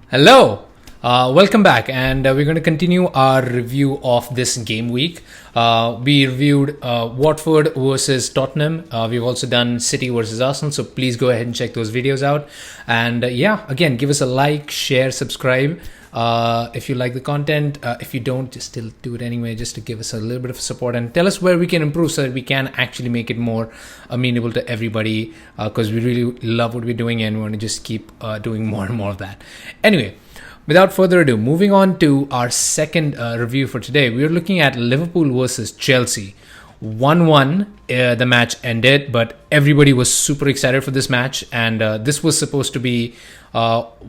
Hello, welcome back, and we're going to continue our review of this game week. We reviewed Watford versus Tottenham. We've also done City versus Arsenal, so please go ahead and check those videos out. And again, give us a like, share, subscribe if you like the content. If you don't, just still do it anyway, just to give us a little bit of support and tell us where we can improve so that we can actually make it more amenable to everybody, because we really love what we're doing and we want to just keep doing more and more of that. Anyway, without further ado, moving on to our second review for today, we're looking at Liverpool versus Chelsea. 1-1, the match ended, but everybody was super excited for this match, and this was supposed to be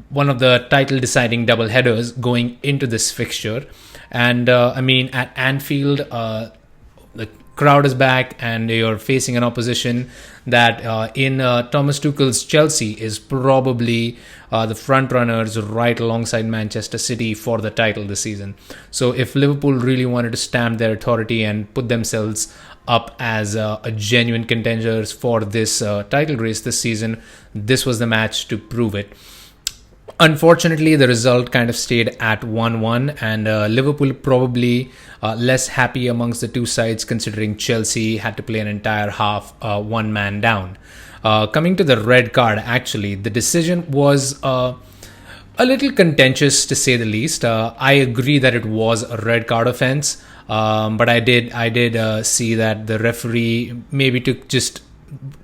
one of the title deciding double headers going into this fixture. And at Anfield, the crowd is back and you're facing an opposition that in Thomas Tuchel's Chelsea is probably the front runners right alongside Manchester City for the title this season. So if Liverpool really wanted to stamp their authority and put themselves up as a genuine contenders for this title race this season, this was the match to prove it. Unfortunately, the result kind of stayed at 1-1, and Liverpool probably less happy amongst the two sides, considering Chelsea had to play an entire half one man down. Coming to the red card, actually, the decision was a little contentious, to say the least. I agree that it was a red card offense, but I did see that the referee maybe took just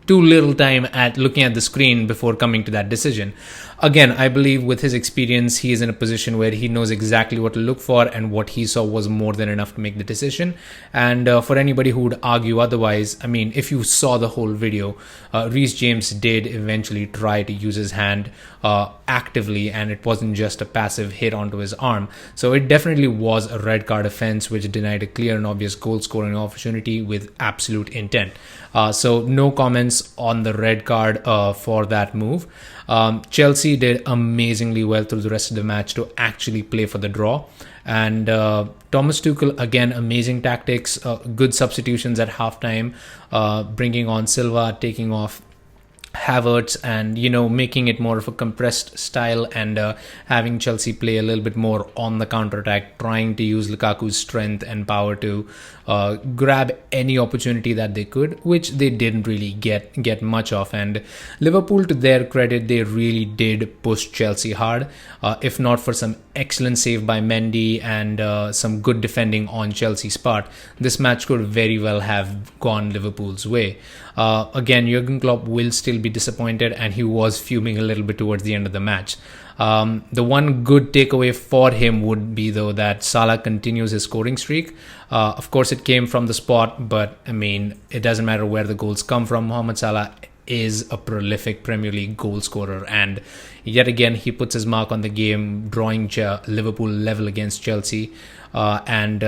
too little time at looking at the screen before coming to that decision. Again, I believe with his experience, he is in a position where he knows exactly what to look for, and what he saw was more than enough to make the decision. And for anybody who would argue otherwise, I mean, if you saw the whole video, Reece James did eventually try to use his hand actively, and it wasn't just a passive hit onto his arm. So it definitely was a red card offense, which denied a clear and obvious goal scoring opportunity with absolute intent. So no comments on the red card for that move. Chelsea did amazingly well through the rest of the match to actually play for the draw. And Thomas Tuchel, again, amazing tactics, good substitutions at halftime, bringing on Silva, taking off Havertz, and making it more of a compressed style, and having Chelsea play a little bit more on the counter-attack, trying to use Lukaku's strength and power to grab any opportunity that they could, which they didn't really get much of. And Liverpool, to their credit, they really did push Chelsea hard. If not for some excellent save by Mendy and some good defending on Chelsea's part, this match could very well have gone Liverpool's way. Again, Jurgen Klopp will still be disappointed, and he was fuming a little bit towards the end of the match. The one good takeaway for him would be, though, that Salah continues his scoring streak. Of course, it came from the spot, but I mean, it doesn't matter where the goals come from. Mohamed Salah is a prolific Premier League goal scorer, and yet again he puts his mark on the game, drawing Liverpool level against Chelsea, and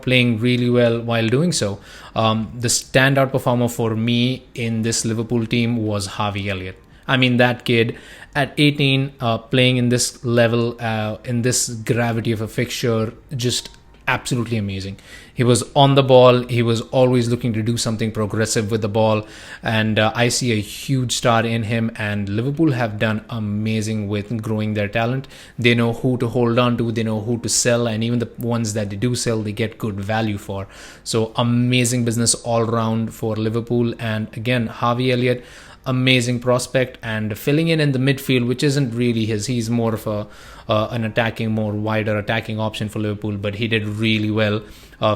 playing really well while doing so. The standout performer for me in this Liverpool team was Harvey Elliot. I mean, that kid at 18, playing in this level, in this gravity of a fixture, just absolutely amazing. He was on the ball. He was always looking to do something progressive with the ball. And I see a huge star in him. And Liverpool have done amazing with growing their talent. They know who to hold on to. They know who to sell. And even the ones that they do sell, they get good value for. So amazing business all round for Liverpool. And again, Harvey Elliott, amazing prospect, and filling in the midfield, which isn't really his. He's more of an attacking, more wider attacking option for Liverpool, but he did really well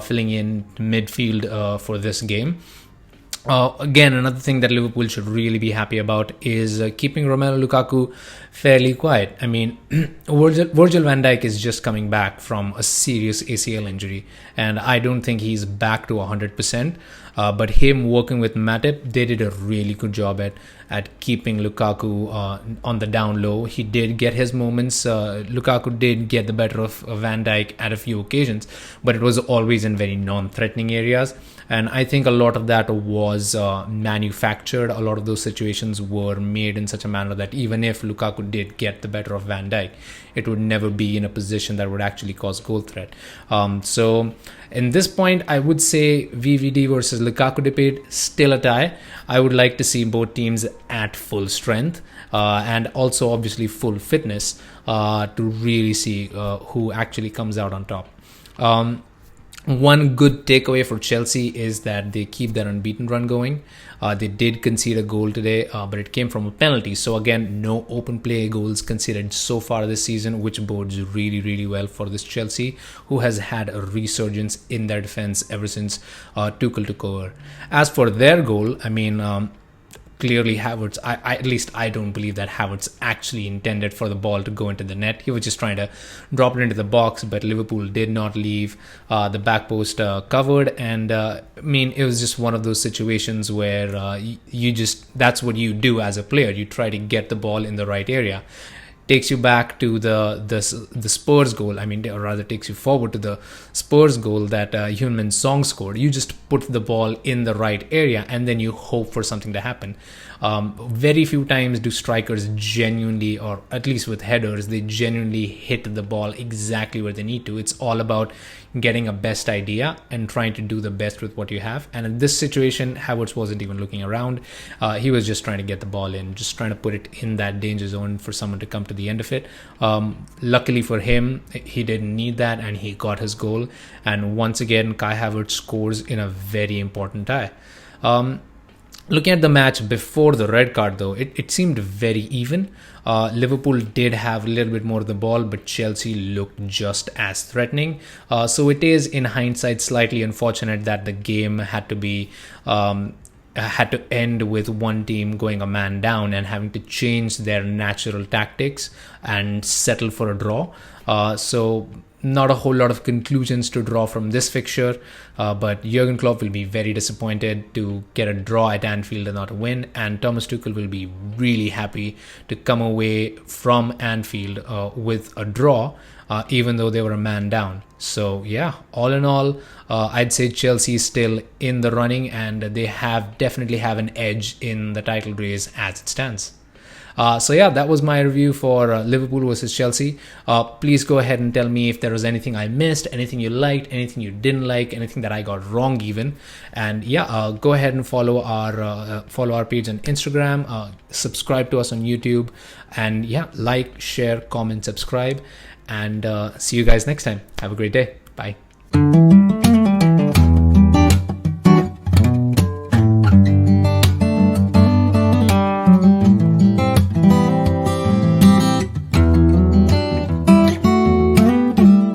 filling in midfield for this game. Again, another thing that Liverpool should really be happy about is keeping Romelu Lukaku fairly quiet. I mean, Virgil van Dijk is just coming back from a serious ACL injury, and I don't think he's back to 100%. But him working with Matip, they did a really good job at keeping Lukaku on the down low. He did get his moments. Lukaku did get the better of Van Dijk at a few occasions, but it was always in very non-threatening areas. And I think a lot of that was manufactured. A lot of those situations were made in such a manner that even if Lukaku did get the better of Van Dijk, it would never be in a position that would actually cause goal threat. So in this point, I would say VVD versus Lukaku debate, still a tie. I would like to see both teams at full strength and also obviously full fitness to really see who actually comes out on top. One good takeaway for Chelsea is that they keep their unbeaten run going. They did concede a goal today, but it came from a penalty. So again, no open play goals conceded so far this season, which bodes really, really well for this Chelsea, who has had a resurgence in their defense ever since Tuchel took over. As for their goal, I mean, clearly Havertz, at least I don't believe that Havertz actually intended for the ball to go into the net. He was just trying to drop it into the box, but Liverpool did not leave the back post covered. And I mean, it was just one of those situations where you just, that's what you do as a player. You try to get the ball in the right area. Takes you back to the Spurs goal. I mean, or rather takes you forward to the Spurs goal that Heung-min Son scored. You just put the ball in the right area and then you hope for something to happen. Very few times do strikers genuinely, or at least with headers, they genuinely hit the ball exactly where they need to. It's all about getting a best idea and trying to do the best with what you have. And in this situation, Havertz wasn't even looking around. He was just trying to get the ball in, just trying to put it in that danger zone for someone to come to the end of it. Luckily for him, he didn't need that and he got his goal. And once again, Kai Havertz scores in a very important tie. Looking at the match before the red card, though, it seemed very even. Liverpool did have a little bit more of the ball, but Chelsea looked just as threatening. So it is, in hindsight, slightly unfortunate that the game had to end with one team going a man down and having to change their natural tactics and settle for a draw. So not a whole lot of conclusions to draw from this fixture, but Jurgen Klopp will be very disappointed to get a draw at Anfield and not a win, and Thomas Tuchel will be really happy to come away from Anfield with a draw, even though they were a man down. So yeah, all in all, I'd say Chelsea is still in the running and they definitely have an edge in the title race as it stands. So yeah, that was my review for Liverpool versus Chelsea. Please go ahead and tell me if there was anything I missed, anything you liked, anything you didn't like, anything that I got wrong even. And yeah, go ahead and follow our page on Instagram, subscribe to us on YouTube, and yeah, like, share, comment, subscribe, and see you guys next time. Have a great day. Bye.